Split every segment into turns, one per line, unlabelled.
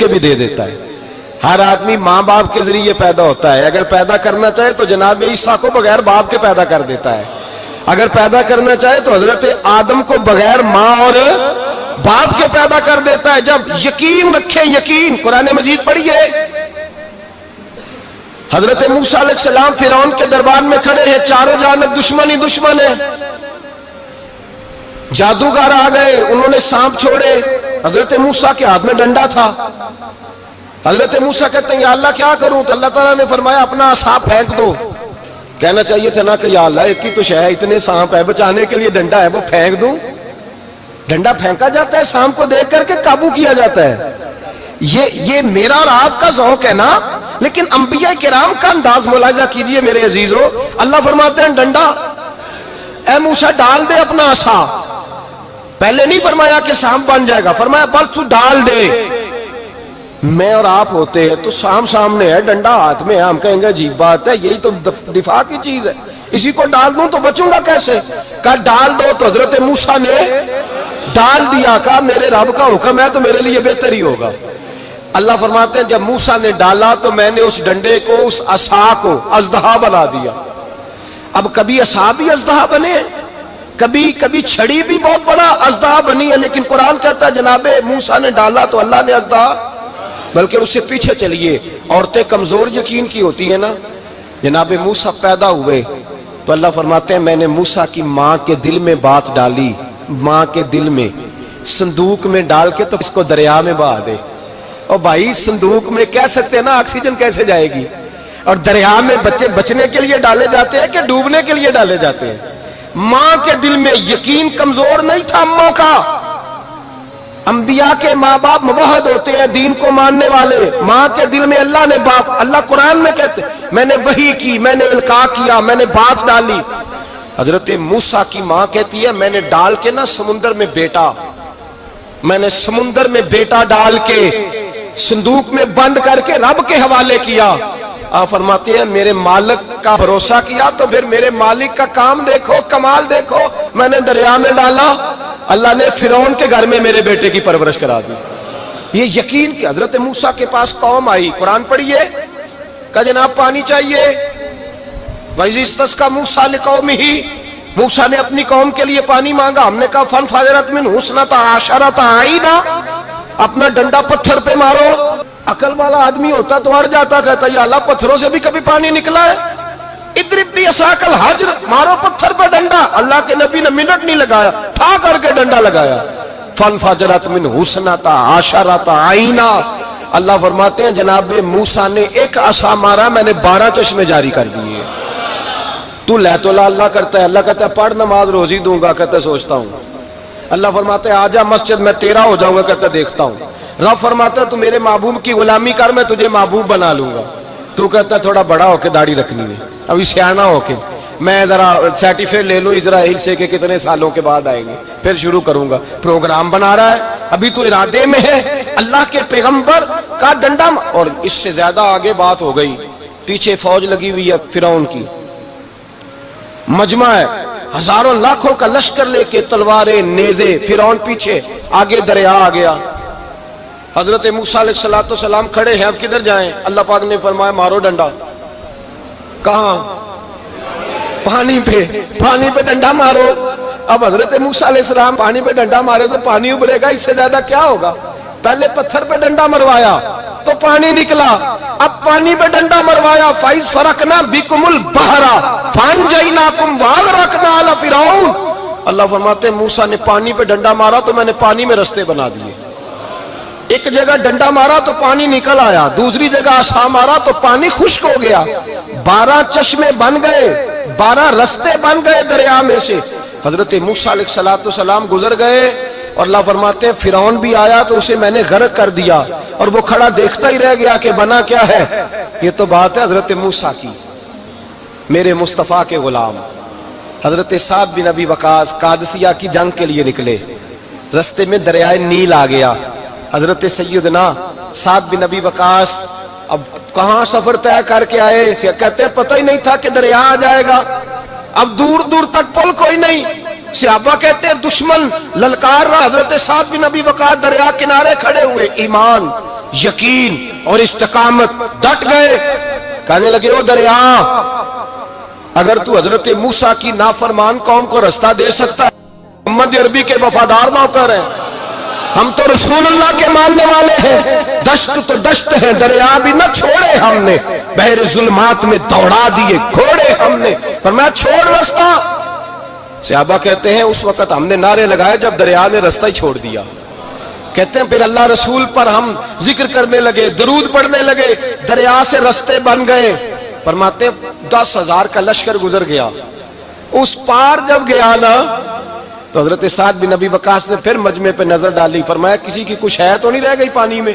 کے بھی دے دیتا ہے. ہر آدمی ماں باپ کے ذریعے پیدا ہوتا ہے. اگر پیدا کرنا چاہے تو جناب عیسیٰ کو بغیر باپ کے پیدا کر دیتا ہے. اگر پیدا کرنا چاہے تو حضرت آدم کو بغیر ماں اور باپ کے پیدا کر دیتا ہے. جب یقین رکھیں, یقین, قرآن مجید پڑھیے. حضرت موسیٰ علیہ السلام فرعون کے دربار میں کھڑے ہیں, چاروں جانب دشمن ہی دشمن ہے. جادوگر آ گئے, انہوں نے سانپ چھوڑے. حضرت موسیٰ کے ہاتھ میں ڈنڈا تھا. حضرت موسیٰ کہتے ہیں یا اللہ کیا کروں؟ تو اللہ تعالیٰ نے فرمایا اپنا عصا پھینک دو. کہنا چاہیے تھا نا کہ یا اللہ ایک ہی تو شے ہے, اتنے سانپ ہے, بچانے کے لیے ڈنڈا ہے, وہ پھینک دوں. ڈنڈا پھینکا جاتا ہے, سانپ کو دیکھ کر کے قابو کیا جاتا ہے. یہ میرا اور آپ کا ذوق ہے نا, لیکن انبیاء کرام کا انداز ملاحظہ کیجئے میرے عزیزو. اللہ فرماتے ہیں ڈنڈا, اے موسیٰ ڈال دے اپنا عصا. پہلے نہیں فرمایا کہ سانپ بن جائے گا, فرمایا بس تو ڈال دے. میں اور آپ ہوتے ہیں تو سام سامنے ہے, ڈنڈا ہاتھ میں ہے, ہم کہیں گے عجیب بات ہے, یہی تو دفاع کی چیز ہے, اسی کو ڈال دوں تو بچوں گا کیسے؟ کہا ڈال دو. تو حضرت موسیٰ نے ڈال دیا. کہا میرے رب کا حکم ہے تو میرے لیے بہتر ہی ہوگا. اللہ فرماتے ہیں جب موسیٰ نے ڈالا تو میں نے اس ڈنڈے کو, اس عصا کو اژدہا بنا دیا. اب کبھی عصا بھی اژدہا بنے, کبھی چھڑی بھی بہت بڑا اژدہا بنی ہے, لیکن قرآن کہتا ہے جناب موسیٰ نے ڈالا تو اللہ نے اژدہا. بلکہ اس سے پیچھے چلیے, عورتیں کمزور یقین کی ہوتی ہیں نا. جناب موسیٰ پیدا ہوئے تو اللہ فرماتے ہیں میں نے موسیٰ کی ماں کے دل میں بات ڈالی, ماں کے دل میں, صندوق میں ڈال کے تو اس کو دریا میں بہا دے. اور بھائی صندوق میں کہہ سکتے ہیں نا آکسیجن کیسے جائے گی, اور دریا میں بچے بچنے کے لیے ڈالے جاتے ہیں کہ ڈوبنے کے لیے ڈالے جاتے ہیں. ماں کے دل میں یقین کمزور نہیں تھا اماں کا. انبیاء کے ماں باپ موحد ہوتے ہیں, دین کو ماننے والے. ماں کے دل میں اللہ نے بات, اللہ قرآن میں کہتے میں نے وحی کی, میں نے القاء کیا, میں نے بات ڈالی. حضرت موسیٰ کی ماں کہتی ہے میں نے ڈال کے نا سمندر میں بیٹا, میں نے سمندر میں بیٹا ڈال کے صندوق میں بند کر کے رب کے حوالے کیا. آپ فرماتے ہیں میرے مالک کا بھروسہ کیا تو پھر میرے مالک کا کام دیکھو, کمال دیکھو. میں نے دریا میں ڈالا, اللہ نے فرعون کے گھر میں میرے بیٹے کی پرورش کرا دی. یہ یقین کہ حضرت موسیٰ کے پاس قوم آئی, قرآن پڑھیے. کہا جناب پانی چاہیے. وَإِذِ اسْتَسْقَىٰ مُوسَىٰ لِقَوْمِهِ, موسیٰ نے اپنی قوم کے لیے پانی مانگا. ہم نے کہا فَانْفَجَرَتْ مِنْهُ اثْنَتَا عَشَرَةَ عَيْنًا, اپنا ڈنڈا پتھر پہ مارو. عقل والا آدمی ہوتا تو اڑ جاتا, کہتا یا اللہ پتھروں سے بھی کبھی پانی نکلا ہے؟ اضرب بعصاک الحجر, مارو پتھر پہ ڈنڈا. اللہ کے نبی نے منٹ نہیں لگایا, ٹھا کر کے ڈنڈا لگایا. فَانْفَجَرَتْ مِنْهُ اثْنَتَا عَشَرَةَ عَيْنًا. اللہ فرماتے ہیں جناب موسیٰ نے ایک عصا مارا, میں نے 12 چشمے جاری کر دیے. تو لے تو لا اللہ کرتا ہے, اللہ کہتا ہے پڑھ نماز روزی دوں گا, کہتا ہے سوچتا ہوں. اللہ فرماتا ہے آجا مسجد میں تیرا ہو جاؤں گا, کہتا ہے دیکھتا ہوں. رب فرماتا ہے تو میرے محبوب کی غلامی کر, میں تجھے محبوب بنا لوں گا. تو کہتا ہے تھوڑا بڑا ہو کے داڑھی رکھنی ہے, ابھی سیانہ ہو کے, میں ذرا سرٹیفکیٹ لے لوں اسرائیل سے کہ کتنے سالوں کے بعد آئیں گے, پھر شروع کروں گا. پروگرام بنا رہا ہے, ابھی تو ارادے میں ہے. اللہ کے پیغمبر کا ڈنڈا, اور اس سے زیادہ آگے بات ہو گئی. پیچھے فوج لگی ہوئی ہے فرعون کی, مجمع ہے, ہزاروں لاکھوں کا لشکر لے کے, تلواریں, نیزے. فرعون پیچھے, آگے دریا آ گیا. حضرت موسیٰ علیہ السلام کھڑے ہیں, اب کدھر جائیں؟ اللہ پاک نے فرمایا مارو ڈنڈا. کہاں؟ پانی پہ, پانی پہ ڈنڈا مارو. اب حضرت موسیٰ علیہ السلام پانی پہ ڈنڈا مارے تو پانی ابلے گا, اس سے زیادہ کیا ہوگا؟ پہلے پتھر پہ ڈنڈا مروایا تو پانی نکلا, اب پانی پہ ڈنڈا مروایا. فَإِذْ فَرَقْنَا بِكُمُ الْبَحْرَ فَأَنْجَيْنَاكُمْ وَأَغْرَقْنَا آلَ فِرْعَوْنَ. اللہ فرماتے ہیں موسیٰ نے پانی پہ ڈنڈا مارا تو میں نے پانی میں رستے بنا دیے. ایک جگہ ڈنڈا مارا تو پانی نکل آیا, دوسری جگہ عصا مارا تو پانی خشک ہو گیا. 12 چشمے بن گئے, 12 رستے بن گئے دریا میں سے. حضرت موسیٰ علیہ السلام گزر گئے, اور اللہ فرماتے ہیں فرعون بھی آیا تو اسے میں نے غرق کر دیا, اور وہ کھڑا دیکھتا ہی رہ گیا کہ بنا کیا ہے. یہ تو بات ہے حضرت موسیٰ کی, میرے مصطفیٰ کے غلام. حضرت سعد بن ابی وقاص قادسیہ کی جنگ کے لیے نکلے, رستے میں دریائے نیل آ گیا. حضرت سیدنا سعد بن ابی وقاص اب کہاں سفر طے کر کے آئے, کہتے ہیں پتہ ہی نہیں تھا کہ دریا آ جائے گا. اب دور دور تک پل کوئی نہیں, صحابہ کہتے ہیں دشمن للکار رہا. حضرت سعد بن ابی وقاص دریا کنارے کھڑے ہوئے, ایمان یقین اور استقامت، ڈٹ گئے. کہنے لگے او دریا، اگر تو حضرت موسیٰ کی نافرمان قوم کو رستہ دے سکتا ہے، محمد عربی کے وفادار نوکر ہیں، ہم تو رسول اللہ کے ماننے والے ہیں. دشت تو دشت ہے، دریا بھی نہ چھوڑے ہم نے، بحر ظلمات میں دوڑا دیے گھوڑے ہم نے. فرمایا چھوڑ رستہ. صحابہ کہتے ہیں اس وقت ہم نے نعرے لگائے جب دریا نے رستہ ہی چھوڑ دیا. کہتے ہیں پھر اللہ رسول پر ہم ذکر کرنے لگے، درود پڑھنے لگے، دریا سے رستے بن گئے. فرماتے 10,000 کا لشکر گزر گیا. اس پار جب گیا نا تو حضرت سعد بن ابی وقاص نے پھر مجمع پہ نظر ڈالی. فرمایا کسی کی کچھ ہے تو نہیں رہ گئی پانی میں،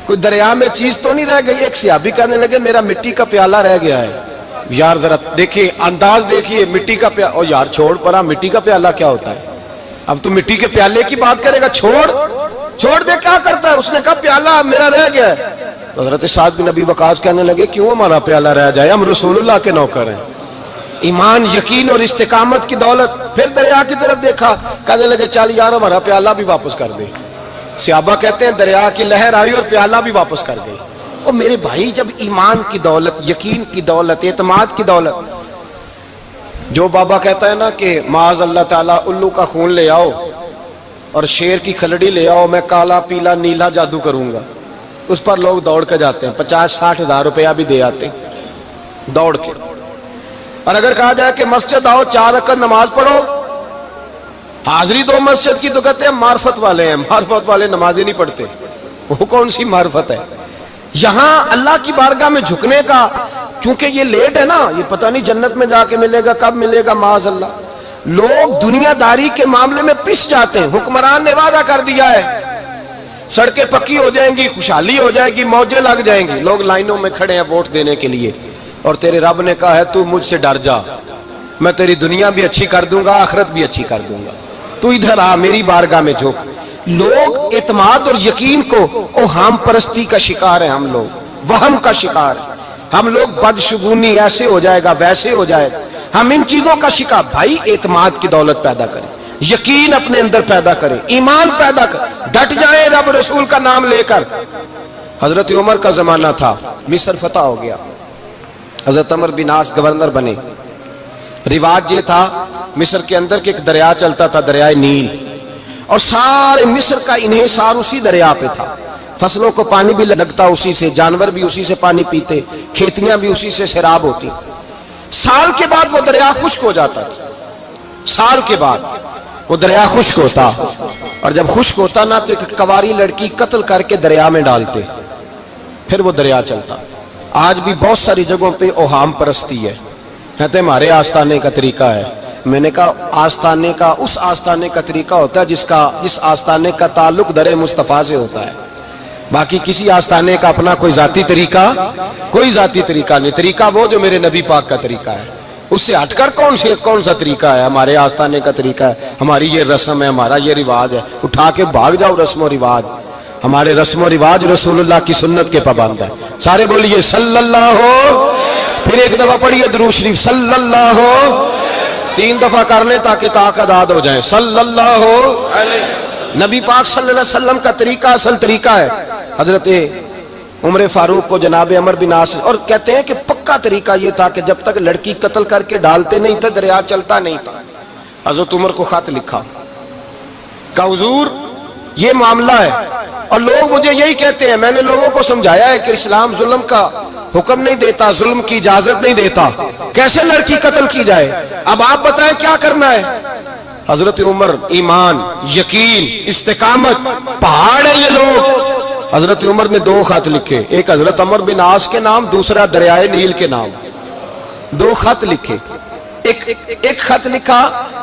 کوئی دریا میں چیز تو نہیں رہ گئی. ایک صحابی کہنے لگے میرا مٹی کا پیالہ رہ گیا ہے. یار ذرا دیکھیے انداز دیکھیے، مٹی کا پیالہ. او یار چھوڑ پرا، مٹی کا پیالہ کیا ہوتا ہے؟ اب تو مٹی کے پیالے کی بات کرے گا. چھوڑ دے، کیا کرتا ہے؟ اس نے کہا پیالہ میرا رہ گیا ہے. تو حضرت سعد بن ابی وقاص کہنے لگے کیوں ہمارا پیالہ رہ جائے، ہم رسول اللہ کے نوکر ہیں. ایمان، یقین اور استقامت کی دولت. پھر دریا کی طرف دیکھا، کہنے لگے چل یار ہمارا پیالہ بھی واپس کر دے. صحابہ کہتے ہیں دریا کی لہر آئی اور پیالہ بھی واپس کر گئی. اور میرے بھائی جب ایمان کی دولت، یقین کی دولت، اعتماد کی دولت، جو بابا کہتا ہے نا کہ معاذ اللہ تعالیٰ الو کا خون لے آؤ اور شیر کی کھلڑی لے آؤ، میں کالا پیلا نیلا جادو کروں گا، اس پر لوگ دوڑ کے جاتے ہیں، 50-60 ہزار روپیہ بھی دے آتے ہیں دوڑ کے. اور اگر کہا جائے کہ مسجد آؤ 4 رکعت نماز پڑھو، حاضری دو مسجد کی، تو کہتے ہیں معرفت والے ہیں. معرفت والے نمازیں نہیں پڑھتے، وہ کون سی معرفت ہے؟ یہاں اللہ کی بارگاہ میں جھکنے کا، چونکہ یہ لیٹ ہے نا، یہ پتہ نہیں جنت میں جا کے ملے گا کب ملے گا معاذ اللہ. لوگ دنیا داری کے معاملے میں پس جاتے ہیں. حکمران نے وعدہ کر دیا ہے سڑکیں پکی ہو جائیں گی، خوشحالی ہو جائے گی، موجیں لگ جائیں گی، لوگ لائنوں میں کھڑے ہیں ووٹ دینے کے لیے، اور تیرے رب نے کہا ہے تو مجھ سے ڈر جا، میں تیری دنیا بھی اچھی کر دوں گا، آخرت بھی اچھی کر دوں گا، تو ادھر آ میری بارگاہ میں جھک. لوگ اعتماد اور یقین کو اوہام پرستی کا شکار ہیں، ہم لوگ وہم کا شکار ہیں. ہم لوگ بدشگونی، ایسے ہو جائے گا ویسے ہو جائے گا، ہم ان چیزوں کا شکار. بھائی اعتماد کی دولت پیدا کریں، یقین اپنے اندر پیدا کریں، ایمان پیدا کریں، ڈٹ جائیں رب رسول کا نام لے کر. حضرت عمر کا زمانہ تھا، مصر فتح ہو گیا، حضرت عمر بن عاص گورنر بنے. رواج یہ تھا مصر کے اندر کہ ایک دریا چلتا تھا، دریائے نیل، اور سارے مصر کا انحصار اسی دریا پہ تھا. فصلوں کو پانی بھی لگتا اسی سے، جانور بھی اسی سے پانی پیتے، کھیتیاں بھی اسی سے سیراب ہوتی. سال کے بعد وہ دریا خشک ہو جاتا تھا، سال کے بعد وہ دریا خشک ہوتا، اور جب خشک ہوتا نا تو ایک کواری لڑکی قتل کر کے دریا میں ڈالتے، پھر وہ دریا چلتا. آج بھی بہت ساری جگہوں پہ اوہام پرستی ہے، کہتے ہیں ہمارے آستانے کا طریقہ ہے. میں نے کہا آستانے کا، اس آستانے کا طریقہ ہوتا ہے جس آستانے کا تعلق در مصطفیٰ سے ہوتا ہے. باقی کسی آستانے کا اپنا کوئی ذاتی طریقہ نہیں. طریقہ وہ جو میرے نبی پاک کا طریقہ ہے، اس سے ہٹ کر کون سا طریقہ ہے؟ ہمارے آستانے کا طریقہ ہے، ہماری یہ رسم ہے، ہمارا یہ رواج ہے. اٹھا کے بھاگ جاؤ رسم و رواج. ہمارے رسم و رواج رسول اللہ کی سنت کے پابند ہے. سارے بولیے صلی اللہ ہو. پھر ایک دفعہ پڑھیے درود شریف صلی اللہ ہو. 3 دفعہ کر لیں تاکہ طاقت عاد ہو جائے. صلی اللہ ہو. نبی پاک صلی اللہ علیہ وسلم کا طریقہ اصل طریقہ ہے. حضرت عمر فاروق کو جناب عمر بن عاص، اور کہتے ہیں کہ پکا طریقہ یہ تھا کہ جب تک لڑکی قتل کر کے ڈالتے نہیں تھے دریا چلتا نہیں تھا. حضرت عمر کو خط لکھا کہ حضور یہ معاملہ ہے، اور لوگ مجھے یہی کہتے ہیں. میں نے لوگوں کو سمجھایا ہے کہ اسلام ظلم کا حکم نہیں دیتا، ظلم کی اجازت نہیں دیتا، کیسے لڑکی قتل کی جائے؟ اب آپ بتائیں کیا کرنا ہے؟ حضرت عمر ایمان، یقین، استقامت، پہاڑ ہیں یہ لوگ. حضرت عمر نے 2 خط لکھے، ایک حضرت عمر بن عاص کے نام، دوسرا دریائے نیل کے نام. 2 خط لکھے، ایک خط لکھا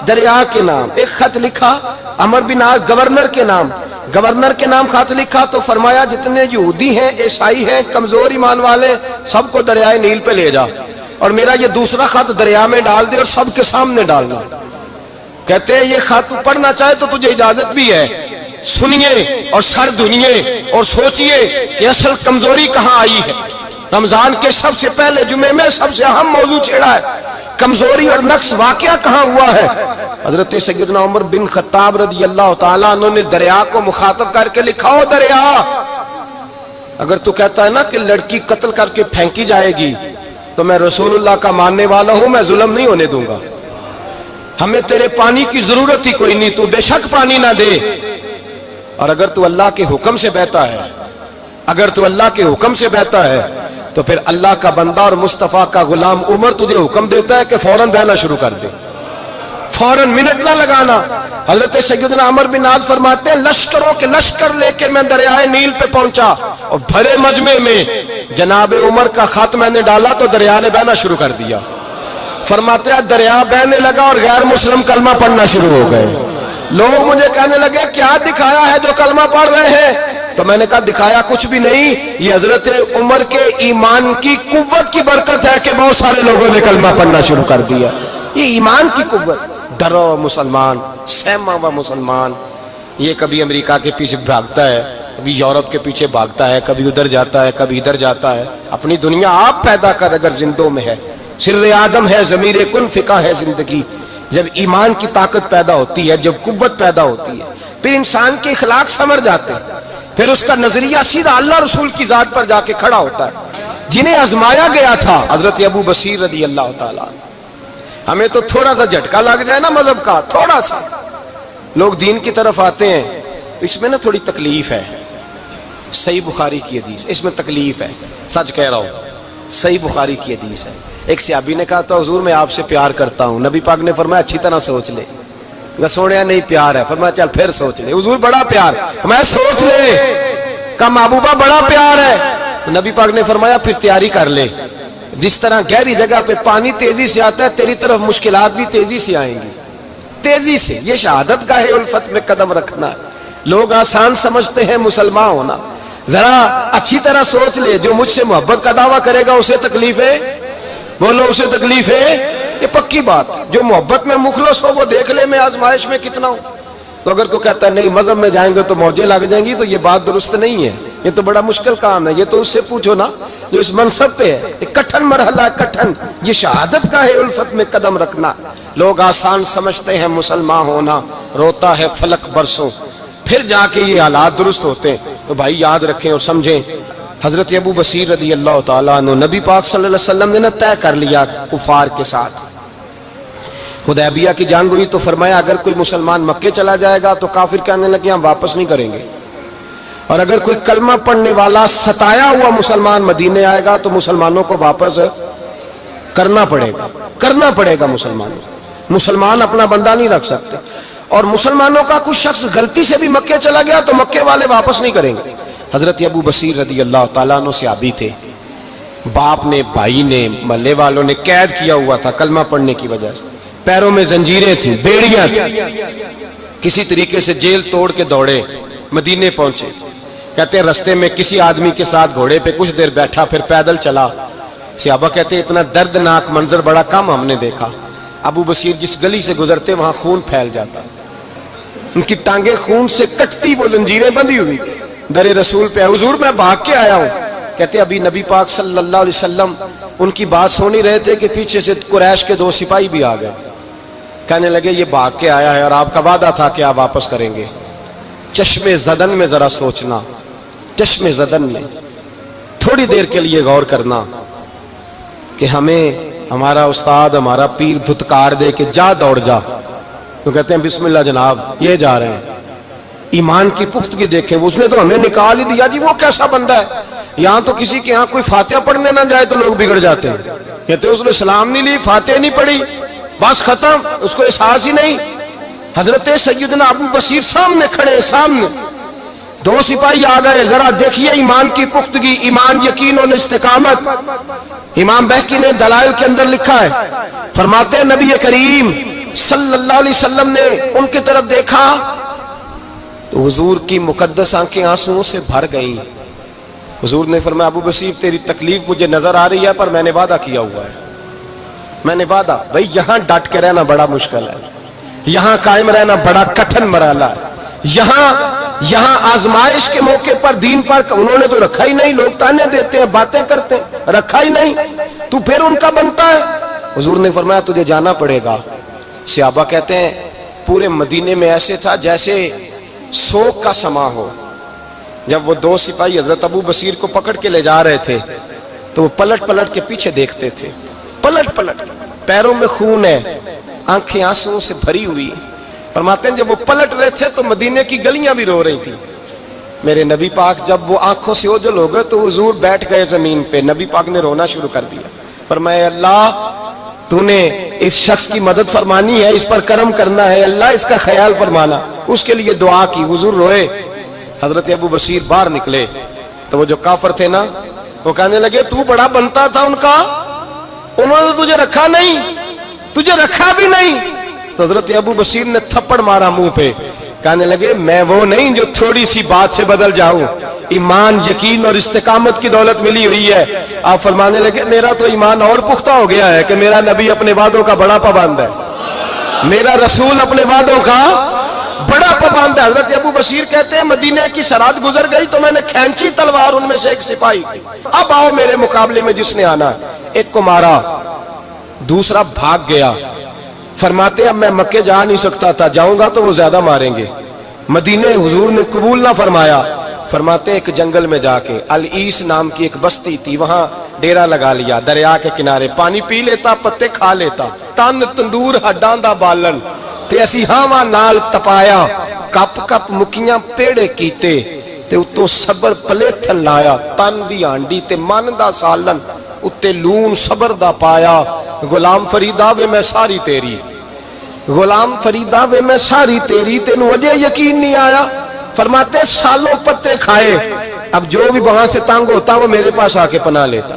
دریا کے نام، ایک خط لکھا عمر بن عاص گورنر کے نام. گورنر کے نام خط لکھا تو فرمایا جتنے یہودی ہیں، عیسائی ہیں، کمزور ایمان والے، سب کو دریائے نیل پہ لے جا، اور میرا یہ دوسرا خط دریا میں ڈال دے اور سب کے سامنے ڈالنا. کہتے ہیں یہ خط پڑھنا چاہے تو تجھے اجازت بھی ہے، سنیے اور سر دھنیے اور سوچئے کہ اصل کمزوری کہاں آئی ہے. رمضان کے سب سے پہلے جمعے میں سب سے اہم موضوع چھیڑا ہے، کمزوری اور نقص واقعہ کہاں ہوا ہے. حضرت سیدنا عمر بن خطاب رضی اللہ تعالیٰ عنہ نے دریا کو مخاطب کر کے لکھا، او دریا اگر تو کہتا ہے نا کہ لڑکی قتل کر کے پھینکی جائے گی تو میں رسول اللہ کا ماننے والا ہوں، میں ظلم نہیں ہونے دوں گا، ہمیں تیرے پانی کی ضرورت ہی کوئی نہیں، تو بے شک پانی نہ دے۔ اور اگر تو اللہ کے حکم سے بہتا ہے، اگر تو اللہ کے حکم سے بہتا ہے تو پھر اللہ کا بندہ اور مصطفیٰ کا غلام عمر تجھے حکم دیتا ہے کہ فوراً بہنا شروع کر دے، فوراً منٹ نہ لگانا۔ حضرت سیدنا عمر بن عاص فرماتے ہیں لشکروں کے لشکر لے کے میں دریائے نیل پہ پہنچا اور بھرے مجمع میں جناب عمر کا خط میں نے ڈالا تو دریا نے بہنا شروع کر دیا۔ فرماتے ہیں دریا بہنے لگا اور غیر مسلم کلمہ پڑھنا شروع ہو گئے۔ لوگ مجھے کہنے لگے کیا دکھایا ہے جو کلمہ پڑھ رہے ہیں؟ تو میں نے کہا دکھایا کچھ بھی نہیں، یہ حضرت عمر کے ایمان کی قوت کی برکت ہے کہ بہت سارے لوگوں نے کلمہ پڑھنا شروع کر دیا۔ یہ ایمان کی قوت، ڈرا ہوا مسلمان، سہما ہوا مسلمان، یہ کبھی امریکہ کے پیچھے بھاگتا ہے، کبھی یورپ کے پیچھے بھاگتا ہے، کبھی ادھر جاتا ہے، کبھی ادھر جاتا ہے۔ اپنی دنیا آپ پیدا کر اگر زندوں میں ہے، سر آدم ہے، ضمیر کن فقہ ہے زندگی۔ جب ایمان کی طاقت پیدا ہوتی ہے، جب قوت پیدا ہوتی ہے، پھر انسان کے اخلاق سمر جاتے ہیں، پھر اس کا نظریہ سیدھا اللہ رسول کی ذات پر جا کے کھڑا ہوتا ہے۔ جنہیں آزمایا گیا تھا حضرت ابو بصیر رضی اللہ تعالیٰ، ہمیں تو تھوڑا سا جھٹکا لگ جائے نا مذہب کا، تھوڑا سا لوگ دین کی طرف آتے ہیں تو اس میں نا تھوڑی تکلیف ہے۔ صحیح بخاری کی حدیث، اس میں تکلیف ہے، سچ کہہ رہا ہوں، صحیح بخاری کی حدیث ہے۔ ایک صحابی نے کہا تھا حضور میں آپ سے پیار کرتا ہوں، نبی پاک نے فرمایا اچھی طرح سوچ لے۔ سونے نہیں پیار ہے، فرمایا چل پھر سوچ لے۔ حضور بڑا پیار، میں سوچ لے۔ کہا محبوبہ بڑا پیار ہے، تو نبی پاک نے فرمایا پھر تیاری کر لے، جس طرح گہری جگہ پہ پانی تیزی سے آتا ہے تیری طرف مشکلات بھی تیزی سے آئیں گی، تیزی سے۔ یہ شہادت گاہ الفت میں قدم رکھنا ہے۔ لوگ آسان سمجھتے ہیں مسلمان ہونا، ذرا اچھی طرح سوچ لے، جو مجھ سے محبت کا دعویٰ کرے گا اسے تکلیف ہے، بولو اسے تکلیف ہے، یہ پکی بات۔ جو محبت میں مخلص ہو وہ دیکھ لے میں آزمائش میں کتنا ہوں۔ تو اگر کوئی کہتا ہے نہیں مذہب میں جائیں گے تو موجیں لگ جائیں گی، تو یہ بات درست نہیں ہے، یہ تو بڑا مشکل کام ہے۔ یہ تو اس سے پوچھو نا جو اس منصب پہ ہے، ایک کٹھن مرحلہ، کٹھن، یہ شہادت گاہ الفت میں قدم رکھنا۔ لوگ آسان سمجھتے ہیں مسلمان ہونا، روتا ہے فلک برسوں، پھر جا کے یہ حالات درست ہوتے ہیں۔ تو بھائی یاد رکھیں اور سمجھیں، حضرت ابو بصیر رضی اللہ تعالیٰ عنہ، نبی پاک صلی اللہ علیہ وسلم نے طے کر لیا کفار کے ساتھ، حدیبیہ کی جنگ ہوئی تو فرمایا اگر کوئی مسلمان مکے چلا جائے گا تو کافر کہنے لگے ہم واپس نہیں کریں گے، اور اگر کوئی کلمہ پڑھنے والا ستایا ہوا مسلمان مدینے آئے گا تو مسلمانوں کو واپس کرنا پڑے گا مسلمان اپنا بندہ نہیں رکھ سکتے۔ اور مسلمانوں کا کوئی شخص غلطی سے بھی مکے چلا گیا تو مکے والے واپس نہیں کریں گے۔ حضرت ابو بصیر رضی اللہ تعالیٰ عنہ صحابی تھے، باپ نے، بھائی نے، محلے والوں نے قید کیا ہوا تھا کلمہ پڑھنے کی وجہ سے، پیروں میں زنجیریں تھیں، بیڑیاں تھیں، کسی طریقے سے جیل توڑ کے دوڑے مدینے پہنچے۔ کہتے ہیں رستے میں کسی آدمی کے ساتھ گھوڑے پہ کچھ دیر بیٹھا، پھر پیدل چلا۔ صحابہ کہتے ہیں اتنا دردناک منظر بڑا کم ہم نے دیکھا۔ ابو بصیر جس گلی سے گزرتے وہاں خون پھیل جاتا، ان کی ٹانگیں خون سے کٹتی، وہ زنجیریں بندھی ہوئی، در رسول پہ حضور میں بھاگ کے آیا ہوں۔ کہتے ابھی نبی پاک صلی اللہ علیہ وسلم ان کی بات سن ہی رہے تھے کہ پیچھے سے قریش کے 2 سپاہی بھی آ گئے، کہنے لگے یہ بھاگ کے آیا ہے اور آپ کا وعدہ تھا کہ آپ واپس کریں گے۔ چشم زدن میں ذرا سوچنا، چشم زدن میں تھوڑی دیر کے لیے غور کرنا کہ ہمیں ہمارا استاد، ہمارا پیر دھتکار دے کہ جا دوڑ جا، تو کہتے ہیں بسم اللہ جناب یہ جا رہے ہیں۔ ایمان کی پختگی دیکھیں، اس نے تو ہمیں نکال ہی دیا جی، وہ کیسا بندہ ہے۔ یہاں تو کسی کے یہاں کوئی فاتحہ پڑھنے نہ جائے تو لوگ بگڑ جاتے ہیں، کہتے ہیں اس نے سلام نہیں لی، فاتحہ نہیں پڑھی، بس ختم، اس کو احساس ہی نہیں۔ حضرت سیدنا ابو بصیر سامنے کھڑے، سامنے 2 سپاہی آ گئے، ذرا دیکھیے ایمان کی پختگی، ایمان، یقین اور استقامت۔ امام بہقی نے دلائل کے اندر لکھا ہے، فرماتے ہیں نبی کریم صلی اللہ علیہ وسلم نے ان کی طرف دیکھا تو حضور کی مقدس آنکھیں آنسوؤں سے بھر گئیں۔ حضور نے فرمایا ابو بصیر تیری تکلیف مجھے نظر آ رہی ہے پر میں نے وعدہ کیا ہوا ہے، میں نے وعدہ۔ بھئی یہاں ڈٹ کے رہنا بڑا مشکل ہے، یہاں قائم رہنا بڑا کٹھن مرحلہ ہے۔ یہاں آزمائش کے موقع پر دین پر انہوں نے تو رکھا ہی نہیں، لوگ تانے دیتے ہیں، باتیں کرتے ہیں، رکھا ہی نہیں، تو پھر ان کا بنتا ہے۔ حضور نے فرمایا تجھے جانا پڑے گا۔ صحابہ کہتے ہیں پورے مدینے میں ایسے تھا جیسے سوگ کا سما ہو، جب وہ دو سپاہی حضرت ابو بصیر کو پکڑ کے لے جا رہے تھے تو وہ پلٹ پلٹ کے پیچھے دیکھتے تھے، پلٹ پلٹ، پیروں میں خون ہے، آنکھیں آنسوں سے بھری ہوئی۔ فرماتے ہیں جب وہ پلٹ رہے تھے تو مدینے کی گلیاں بھی رو رہی تھی۔ میرے نبی پاک جب وہ آنکھوں سے اوجھل ہو گئے تو حضور بیٹھ گئے زمین پہ، نبی پاک نے رونا شروع کر دیا۔ فرمایا اللہ تو نے اس شخص کی مدد فرمانی ہے، اس پر کرم کرنا ہے، اللہ اس کا خیال فرمانا، اس کے لیے دعا کی، حضور روئے۔ حضرت ابو بصیر باہر نکلے تو وہ جو کافر تھے نا وہ کہنے لگے تو بڑا بنتا تھا ان کا، انہوں نے تجھے رکھا نہیں، تجھے رکھا بھی نہیں۔ تو حضرت ابو بصیر نے تھپڑ مارا منہ پہ، کہنے لگے میں وہ نہیں جو تھوڑی سی بات سے بدل جاؤں، ایمان یقین اور استقامت کی دولت ملی ہوئی ہے۔ آپ فرمانے لگے میرا تو ایمان اور پختہ ہو گیا ہے کہ میرا نبی اپنے وعدوں کا بڑا پابند ہے، میرا رسول اپنے وعدوں کا بڑا پابند ہے۔ حضرت ابو بصیر کہتے ہیں مدینے کی سرحد گزر گئی تو میں نے کھینچی تلوار ان میں سے ایک سپاہی، اب آؤ میرے مقابلے میں جس نے آنا ہے۔ ایک کو مارا، دوسرا بھاگ گیا۔ فرماتے اب میں مکے جا نہیں سکتا تھا، جاؤں گا تو وہ زیادہ ماریں گے، مدینے حضور نے قبول نہ فرمایا۔ فرماتے ایک جنگل میں جا کے العیس نام کی ایک بستی تھی، وہاں ڈیرا لگا لیا، دریا کے کنارے، پانی پی لیتا، پتے کھا لیتا، تن تندور ہڈاں دا بالن تے اسی ہاواں نال تپایا، کپ کپ مکیاں پیڑے کیتے تے اتوں صبر پلیتھن لایا، تن دی ہانڈی تے من دا سالن اتے لون صبر دا پایا۔ غلام فریدا وے میں ساری تیری، غلام فریدا وے میں ساری تیری، تینوں اجے یقین نہیں آیا؟ فرماتے سالوں پتے کھائے، اب جو بھی وہاں سے تنگ ہوتا وہ میرے پاس آ کے پناہ لیتا،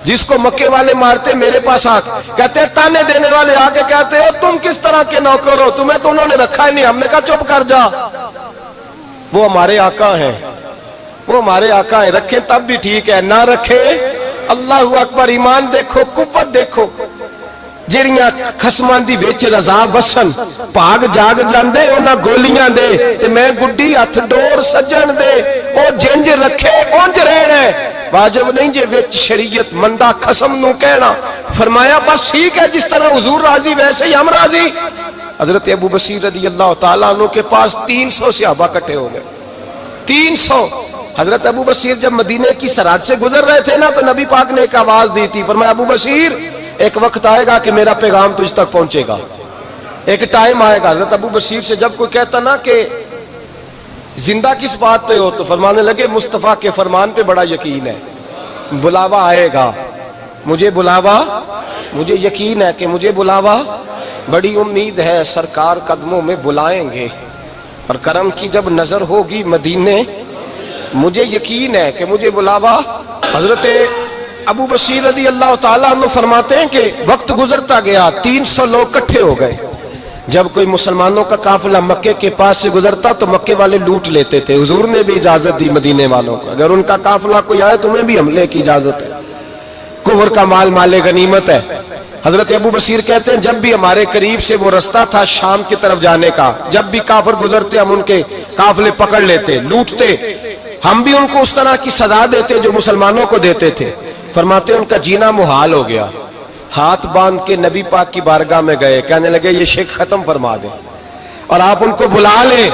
جس کو مکے والے مارتے میرے پاس آ کہتے تانے دینے والے آ کے کہتے ہو تم کس طرح کے نوکر ہو، تمہیں تو انہوں نے رکھا ہی نہیں۔ ہم نے کہا چپ کر جا، وہ ہمارے آقا ہیں، وہ ہمارے آقا ہیں، رکھیں تب بھی ٹھیک ہے، نہ رکھیں اللہ اکبر۔ ایمان دیکھو، قوت دیکھو، جڑیاں خصماں دی وچ رضا وسن، بھاگ جاگ جاندے انہاں گولیاں دے تے میں گڈی ہتھ ڈور سجن دے، او جنج رکھے اونج رہنا ہے، واجب نہیں جے وچ شریعت مندہ خصم نو کہنا۔ فرمایا بس ٹھیک ہے، جس طرح حضور راضی ویسے ہی ہم راضی۔ حضرت ابو بصیر رضی اللہ تعالیٰ عنہ کے پاس 300 صحابہ کٹھے ہو گئے، 300۔ حضرت ابو بصیر جب مدینے کی سرحد سے گزر رہے تھے نا تو نبی پاک نے ایک آواز دی تھی، فرمایا ابو بصیر ایک وقت آئے گا کہ میرا پیغام تجھ تک پہنچے گا، ایک ٹائم آئے گا۔ حضرت ابو بصیر سے جب کوئی کہتا نا کہ زندہ کس بات پہ ہو تو فرمانے لگے مصطفیٰ کے فرمان پہ بڑا یقین ہے، بلاوا آئے گا، مجھے بلاوا، مجھے یقین ہے کہ مجھے بلاوا، بڑی امید ہے سرکار قدموں میں بلائیں گے، اور کرم کی جب نظر ہوگی مدینے، مجھے یقین ہے کہ مجھے بلاوا۔ حضرت ابو بصیر رضی اللہ تعالیٰ عنہ فرماتے ہیں کہ وقت گزرتا گیا، 300 لوگ کٹھے ہو گئے۔ جب کوئی مسلمانوں کا قافلہ مکے کے پاس سے گزرتا تو مکے والے لوٹ لیتے تھے، حضور نے بھی اجازت دی مدینے والوں کو، اگر ان کا قافلہ کوئی آئے تمہیں بھی حملے کی اجازت ہے، کفر کا مال مال غنیمت ہے۔ حضرت ابو بصیر کہتے ہیں جب بھی ہمارے قریب سے وہ رستہ تھا شام کی طرف جانے کا، جب بھی کافر گزرتے ہم ان کے قافلے پکڑ لیتے، لوٹتے، ہم بھی ان کو اس طرح کی سزا دیتے جو مسلمانوں کو دیتے تھے۔ فرماتے ان کا جینا محال ہو گیا، ہاتھ باندھ کے نبی پاک کی بارگاہ میں گئے، کہنے لگے یہ شرک ختم فرما دیں اور آپ ان کو بلا لیں،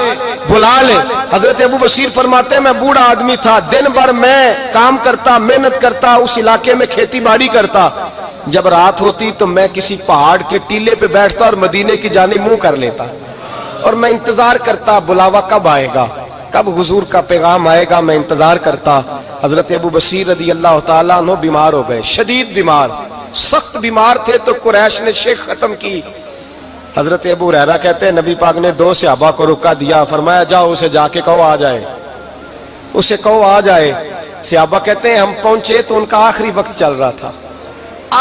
بلا لیں۔ حضرت ابو بصیر فرماتے ہیں میں بوڑھا آدمی تھا، دن بھر میں کام کرتا، محنت کرتا، اس علاقے میں کھیتی باڑی کرتا، جب رات ہوتی تو میں کسی پہاڑ کے ٹیلے پہ بیٹھتا اور مدینے کی جانب منہ کر لیتا، اور میں انتظار کرتا بلاوا کب آئے گا، کب حضور کا پیغام آئے گا، میں انتظار کرتا۔ حضرت ابو بصیر رضی اللہ تعالیٰ عنہ بیمار ہو گئے، شدید بیمار، سخت بیمار تھے تو قریش نے شیخ ختم کی۔ حضرت ابو ہریرہ کہتے ہیں نبی پاک نے 2 صحابہ کو رکا دیا، فرمایا جاؤ اسے جا کے کہو آ جائے، اسے کہو آ جائے۔ صحابہ کہتے ہیں ہم پہنچے تو ان کا آخری وقت چل رہا تھا،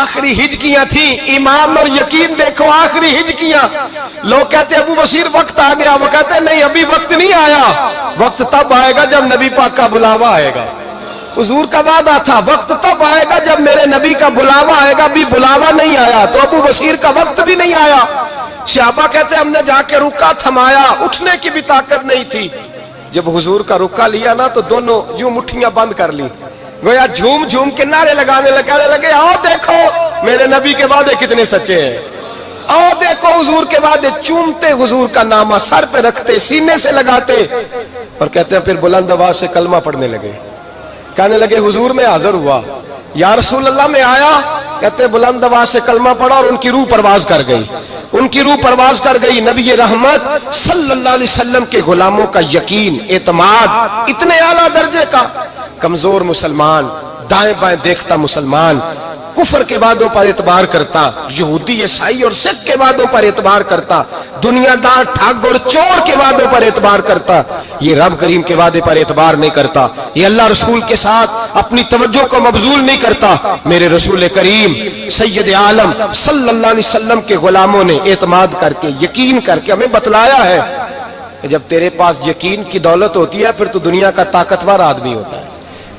آخری ہجکیاں تھیں، ایمان اور یقین دیکھو، آخری ہجکیاں۔ لوگ کہتے ابو بصیر وقت آ گیا، وہ کہتے ہیں نہیں ابھی وقت نہیں آیا، وقت تب آئے گا جب نبی پاک کا بلاوا آئے گا۔ حضور کا وعدہ تھا وقت تب آئے گا جب میرے نبی کا بلاوا آئے گا، بھی بلاوا نہیں آیا تو ابو بصیر کا وقت بھی نہیں آیا۔ صحابہ کہتے ہیں ہم نے جا کے رکا تھمایا، اٹھنے کی بھی طاقت نہیں تھی۔ جب حضور کا رکا لیا نا تو دونوں یوں مٹھیاں بند کر لی، گویا جھوم جھوم کے نعرے لگانے لگے آؤ دیکھو میرے نبی کے وعدے کتنے سچے ہیں، آؤ دیکھو حضور کے وعدے، چومتے حضور کا نامہ، سر پہ رکھتے، سینے سے لگاتے۔ اور کہتے ہیں پھر بلند آواز سے کلمہ پڑھنے لگے. کہنے لگے حضور میں حاضر ہوا. یا رسول اللہ میں آیا. کہتے ہیں بلند آواز سے کلمہ پڑھا اور ان کی روح پرواز کر گئی. ان کی روح پرواز کر گئی. نبی رحمت صلی اللہ علیہ وسلم کے غلاموں کا یقین، اعتماد اتنے اعلیٰ درجے کا. کمزور مسلمان، دائیں بائیں دیکھتا مسلمان، کفر کے وعدوں پر اعتبار کرتا، یہودی عیسائی اور سکھ کے وعدوں پر اعتبار کرتا، دنیا دار ٹھگ اور چور کے وعدوں پر اعتبار کرتا، یہ رب کریم کے وعدے پر اعتبار نہیں کرتا. یہ اللہ رسول کے ساتھ اپنی توجہ کو مبذول نہیں کرتا. میرے رسول کریم سید عالم صلی اللہ علیہ وسلم کے غلاموں نے اعتماد کر کے، یقین کر کے ہمیں بتلایا ہے کہ جب تیرے پاس یقین کی دولت ہوتی ہے پھر تو دنیا کا طاقتور آدمی ہوتا ہے.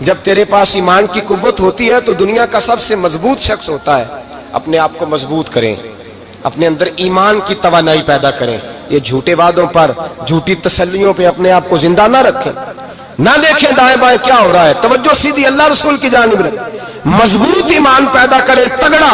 جب تیرے پاس ایمان کی قوت ہوتی ہے تو دنیا کا سب سے مضبوط شخص ہوتا ہے. اپنے آپ کو مضبوط کریں، اپنے اندر ایمان کی توانائی پیدا کریں. یہ جھوٹے وعدوں پر، جھوٹی تسلیوں پہ اپنے آپ کو زندہ نہ رکھیں. نہ دیکھیں دائیں بائیں کیا ہو رہا ہے، توجہ سیدھی اللہ رسول کی جانب رکھیں. مضبوط ایمان پیدا کریں، تگڑا